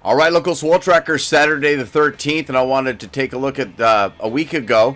All right, local swell tracker, Saturday the 13th, and I wanted to take a look at a week ago,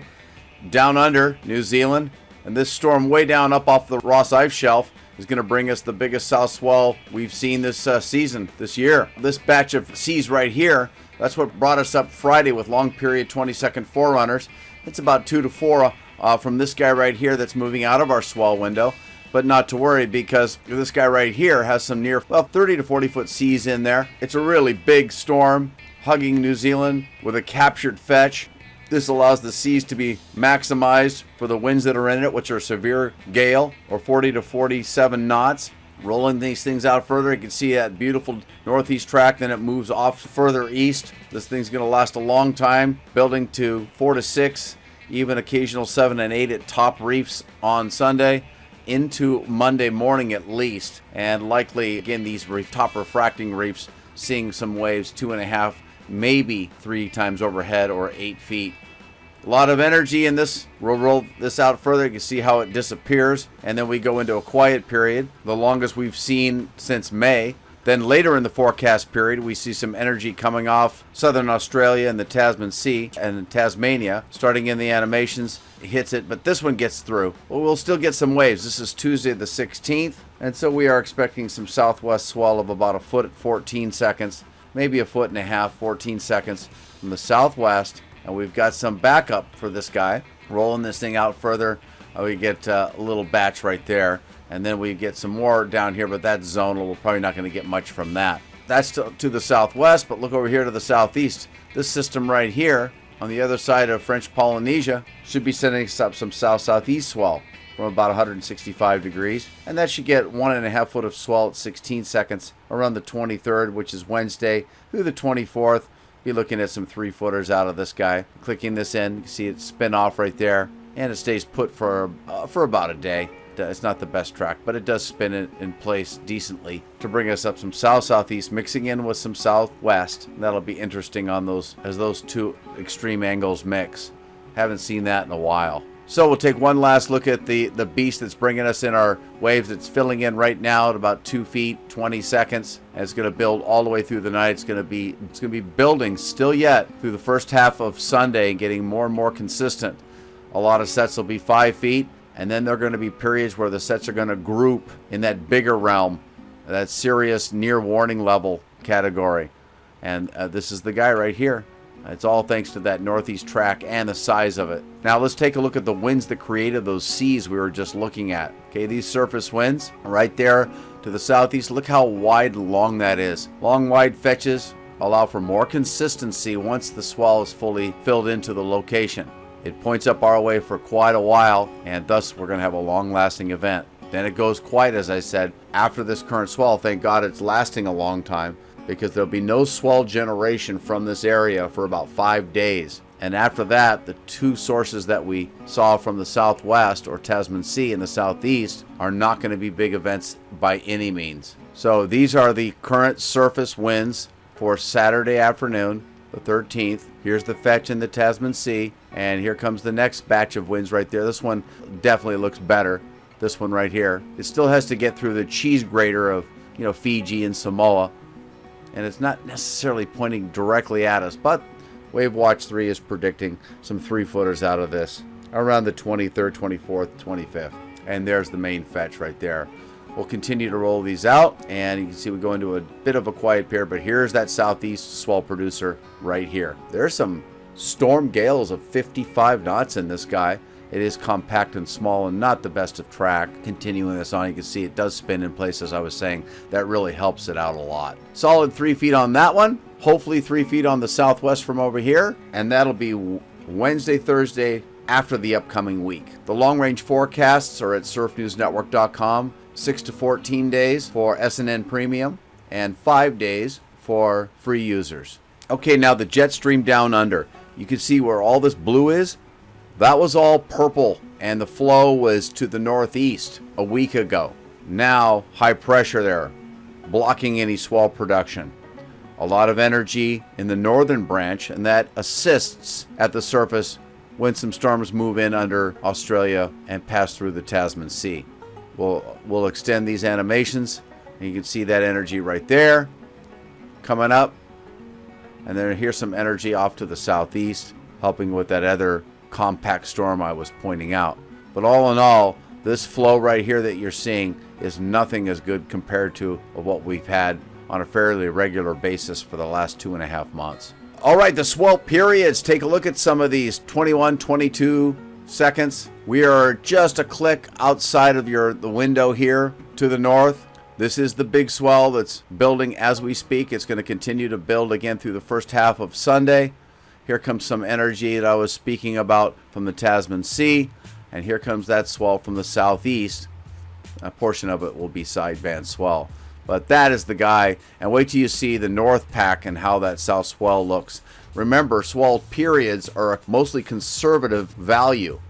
down under New Zealand, and this storm way down up off the Ross Ice Shelf is going to bring us the biggest south swell we've seen this season, this year. This batch of seas right here, that's what brought us up Friday with long period 20-second forerunners. It's about 2 to 4 from this guy right here that's moving out of our swell window. But not to worry, because this guy right here has some near, 30 to 40 foot seas in there. It's a really big storm hugging New Zealand with a captured fetch. This allows the seas to be maximized for the winds that are in it, which are severe gale or 40 to 47 knots. Rolling these things out further, you can see that beautiful northeast track, then it moves off further east. This thing's going to last a long time, building to 4 to 6, even occasional 7 and 8 at top reefs on Sunday, into Monday morning at least, and likely again these top refracting reefs seeing some waves 2.5, maybe 3 times overhead or 8 feet. A lot of energy in this. We'll roll this out further. You can see how it disappears, and then we go into a quiet period, the longest we've seen since May. Then later in the forecast period, we see some energy coming off southern Australia and the Tasman Sea and Tasmania. Starting in the animations, it hits it, but this one gets through. Well, we'll still get some waves. This is Tuesday the 16th, and so we are expecting some southwest swell of about 1 foot at 14 seconds, maybe 1.5 foot, 14 seconds from the southwest. And we've got some backup for this guy. Rolling this thing out further, we get a little batch right there. And then we get some more down here, but that's zonal. We're probably not going to get much from that. That's to the southwest, but look over here to the southeast. This system right here on the other side of French Polynesia should be sending up some south-southeast swell from about 165 degrees. And that should get 1.5 foot of swell at 16 seconds around the 23rd, which is Wednesday, through the 24th. Be looking at some 3-footers out of this guy. Clicking this in, you can see it spin off right there, and it stays put for about a day. It's not the best track, but it does spin it in place decently to bring us up some south-southeast, mixing in with some southwest. That'll be interesting on those as those two extreme angles mix. Haven't seen that in a while. So we'll take one last look at the beast that's bringing us in our waves. It's filling in right now at about 2 feet, 20 seconds. And it's going to build all the way through the night. It's going to be building still yet through the first half of Sunday and getting more and more consistent. A lot of sets will be 5 feet. And then there are going to be periods where the sets are going to group in that bigger realm, that serious near warning level category. And this is the guy right here. It's all thanks to that northeast track and the size of it. Now let's take a look at the winds that created those seas we were just looking at. Okay, these surface winds right there to the southeast. Look how wide and long that is. Long, wide fetches allow for more consistency once the swell is fully filled into the location. It points up our way for quite a while, and thus we're going to have a long-lasting event. Then it goes quiet, as I said, after this current swell. Thank God it's lasting a long time, because there'll be no swell generation from this area for about 5 days. And after that, the 2 sources that we saw from the southwest or Tasman Sea and the southeast are not going to be big events by any means. So these are the current surface winds for Saturday afternoon, the 13th. Here's the fetch in the Tasman Sea, and here comes the next batch of winds right there. This one definitely looks better. This one right here. It still has to get through the cheese grater of, Fiji and Samoa, and it's not necessarily pointing directly at us, but Wave Watch 3 is predicting some 3-footers out of this around the 23rd, 24th, 25th. And there's the main fetch right there. We'll continue to roll these out, and you can see we go into a bit of a quiet period, but here's that southeast swell producer right here. There's some storm gales of 55 knots in this guy. It is compact and small and not the best of track. Continuing this on, you can see it does spin in place, as I was saying. That really helps it out a lot. Solid 3 feet on that one. Hopefully 3 feet on the southwest from over here. And that'll be Wednesday, Thursday after the upcoming week. The long-range forecasts are at surfnewsnetwork.com. 6 to 14 days for SNN Premium and 5 days for free users. Okay, now the jet stream down under. You can see where all this blue is. That was all purple, and the flow was to the northeast a week ago. Now, high pressure there, blocking any swell production. A lot of energy in the northern branch, and that assists at the surface when some storms move in under Australia and pass through the Tasman Sea. We'll extend these animations, and you can see that energy right there coming up. And then here's some energy off to the southeast, helping with that other compact storm I was pointing out. But all in all, this flow right here that you're seeing is nothing as good compared to what we've had on a fairly regular basis for the last 2.5 months. All right, the swell periods. Take a look at some of these 21, 22 seconds. We are just a click outside of the window here to the north. This is the big swell that's building as we speak. It's going to continue to build again through the first half of Sunday. Here comes some energy that I was speaking about from the Tasman Sea. And here comes that swell from the southeast. A portion of it will be sideband swell. But that is the guy. And wait till you see the north pack and how that south swell looks. Remember, swell periods are a mostly conservative value.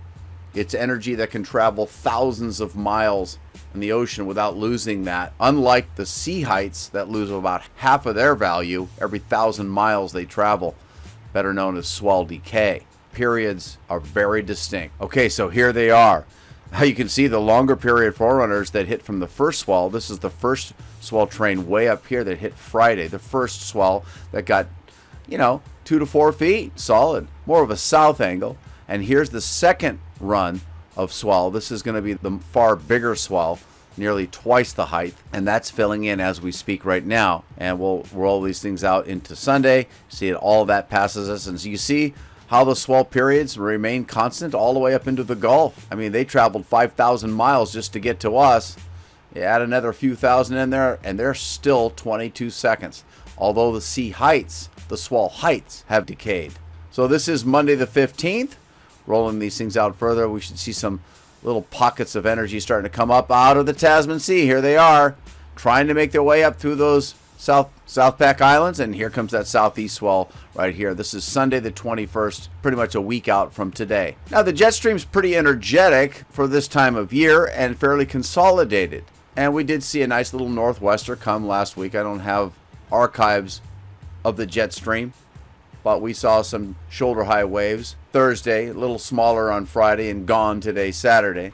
It's energy that can travel thousands of miles in the ocean without losing that. Unlike the sea heights that lose about half of their value every 1,000 miles they travel, better known as swell decay. Periods are very distinct. Okay, so here they are. Now you can see the longer period forerunners that hit from the first swell. This is the first swell train way up here that hit Friday. The first swell that got, 2 to 4 feet solid, more of a south angle. And here's the second run of swell. This is going to be the far bigger swell, nearly twice the height, and that's filling in as we speak right now. And we'll roll these things out into Sunday, see it, all that passes us, and so you see how the swell periods remain constant all the way up into the Gulf. I mean, they traveled 5,000 miles just to get to us. You add another few thousand in there, and they're still 22 seconds, although the sea heights, the swell heights, have decayed. So this is Monday the 15th. Rolling these things out further, we should see some little pockets of energy starting to come up out of the Tasman Sea. Here they are, trying to make their way up through those South Pac Islands, and here comes that southeast swell right here. This is Sunday the 21st, pretty much a week out from today. Now the jet stream's pretty energetic for this time of year and fairly consolidated. And we did see a nice little northwester come last week. I don't have archives of the jet stream, but we saw some shoulder high waves Thursday, a little smaller on Friday, and gone today, Saturday.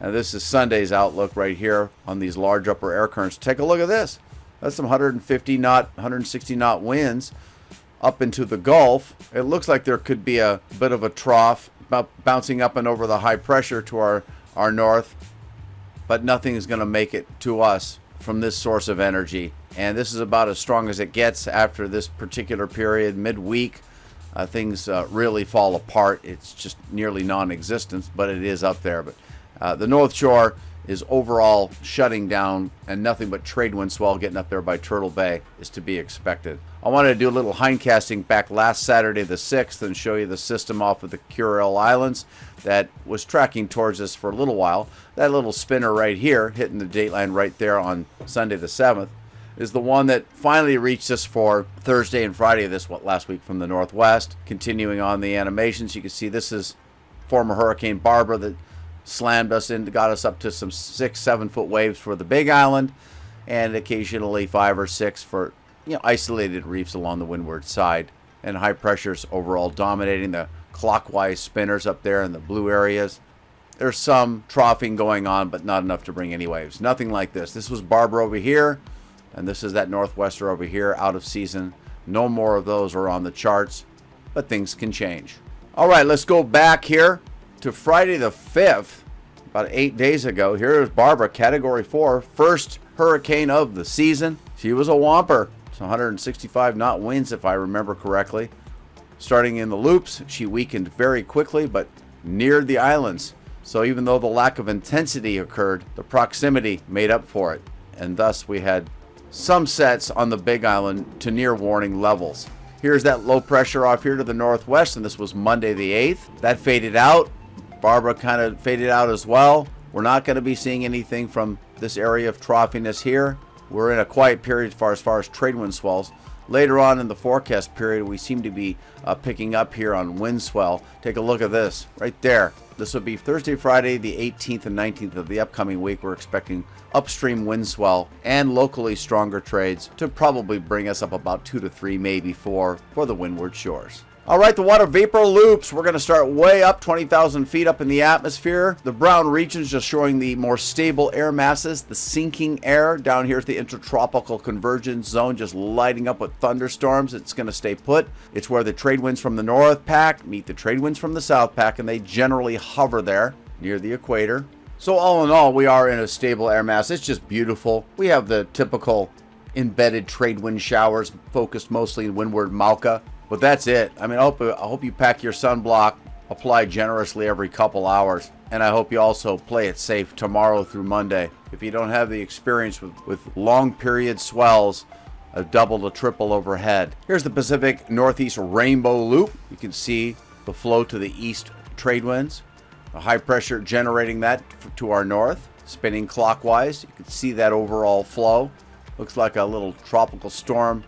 And this is Sunday's outlook right here on these large upper air currents. Take a look at this. That's some 150 knot, 160 knot winds up into the Gulf. It looks like there could be a bit of a trough bouncing up and over the high pressure to our north, but nothing is going to make it to us from this source of energy. And this is about as strong as it gets after this particular period. Midweek, things really fall apart. It's just nearly non-existent, but it is up there. But the North Shore is overall shutting down, and nothing but trade wind swell getting up there by Turtle Bay is to be expected. I wanted to do a little hindcasting back last Saturday the 6th and show you the system off of the Kuril Islands that was tracking towards us for a little while. That little spinner right here, hitting the dateline right there on Sunday the 7th, is the one that finally reached us for Thursday and Friday of this last week from the northwest. Continuing on the animations, you can see this is former Hurricane Barbara that slammed us in, got us up to some 6-7 foot waves for the Big Island, and occasionally 5 or 6 for isolated reefs along the windward side. And high pressures overall dominating the clockwise spinners up there in the blue areas. There's some troughing going on, but not enough to bring any waves. Nothing like this. This was Barbara over here, and this is that northwester over here, out of season. No more of those are on the charts, but things can change. All right, let's go back here to Friday the 5th, about 8 days ago. Here's Barbara, Category 4, first hurricane of the season. She was a whomper. It's 165 knot winds, if I remember correctly. Starting in the loops, she weakened very quickly, but neared the islands. So even though the lack of intensity occurred, the proximity made up for it. And thus we had some sets on the Big Island to near warning levels. Here's that low pressure off here to the northwest, and this was Monday the 8th. That faded out. Barbara kind of faded out as well. We're not going to be seeing anything from this area of troughiness here. We're in a quiet period as far as trade wind swells. Later on in the forecast period, we seem to be picking up here on wind swell. Take a look at this right there. This will be Thursday, Friday, the 18th and 19th of the upcoming week. We're expecting upstream wind swell and locally stronger trades to probably bring us up about 2 to 3, maybe 4 for the windward shores. All right, the water vapor loops, we're going to start way up, 20,000 feet up in the atmosphere. The brown regions just showing the more stable air masses, the sinking air. Down here is the intertropical convergence zone just lighting up with thunderstorms. It's going to stay put. It's where the trade winds from the north pack meet the trade winds from the south pack, and they generally hover there near the equator. So all in all, we are in a stable air mass. It's just beautiful. We have the typical embedded trade wind showers focused mostly in windward Malka. But that's it. I mean, I hope you pack your sunblock, apply generously every couple hours, and I hope you also play it safe tomorrow through Monday. If you don't have the experience with long period swells, a double to triple overhead. Here's the Pacific Northeast Rainbow Loop. You can see the flow to the east trade winds. The high pressure generating that to our north, spinning clockwise. You can see that overall flow. Looks like a little tropical storm.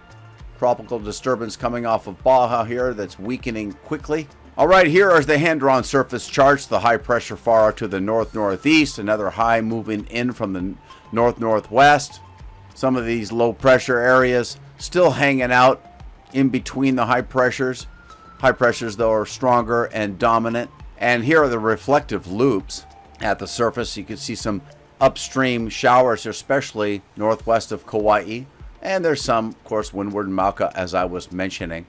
Tropical disturbance coming off of Baja here that's weakening quickly. All right, here are the hand-drawn surface charts. The high pressure far to the north-northeast. Another high moving in from the north-northwest. Some of these low pressure areas still hanging out in between the high pressures. High pressures, though, are stronger and dominant. And here are the reflective loops at the surface. You can see some upstream showers, especially northwest of Kauai. And there's some, of course, windward Malka, as I was mentioning.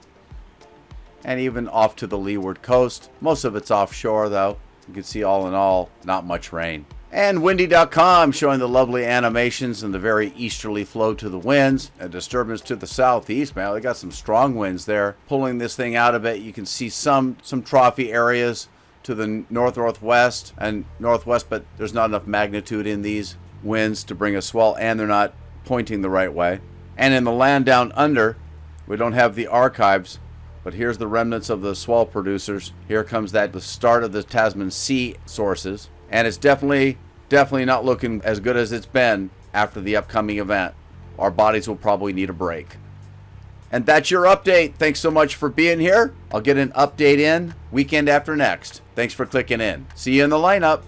And even off to the leeward coast. Most of it's offshore, though. You can see all in all, not much rain. And windy.com showing the lovely animations and the very easterly flow to the winds. A disturbance to the southeast, man. They got some strong winds there. Pulling this thing out a bit, you can see some trophy areas to the north-northwest and northwest, but there's not enough magnitude in these winds to bring a swell, and they're not pointing the right way. And in the land down under, we don't have the archives, but here's the remnants of the swell producers. Here comes the start of the Tasman Sea sources. And it's definitely not looking as good as it's been after the upcoming event. Our bodies will probably need a break. And that's your update. Thanks so much for being here. I'll get an update in weekend after next. Thanks for clicking in. See you in the lineup.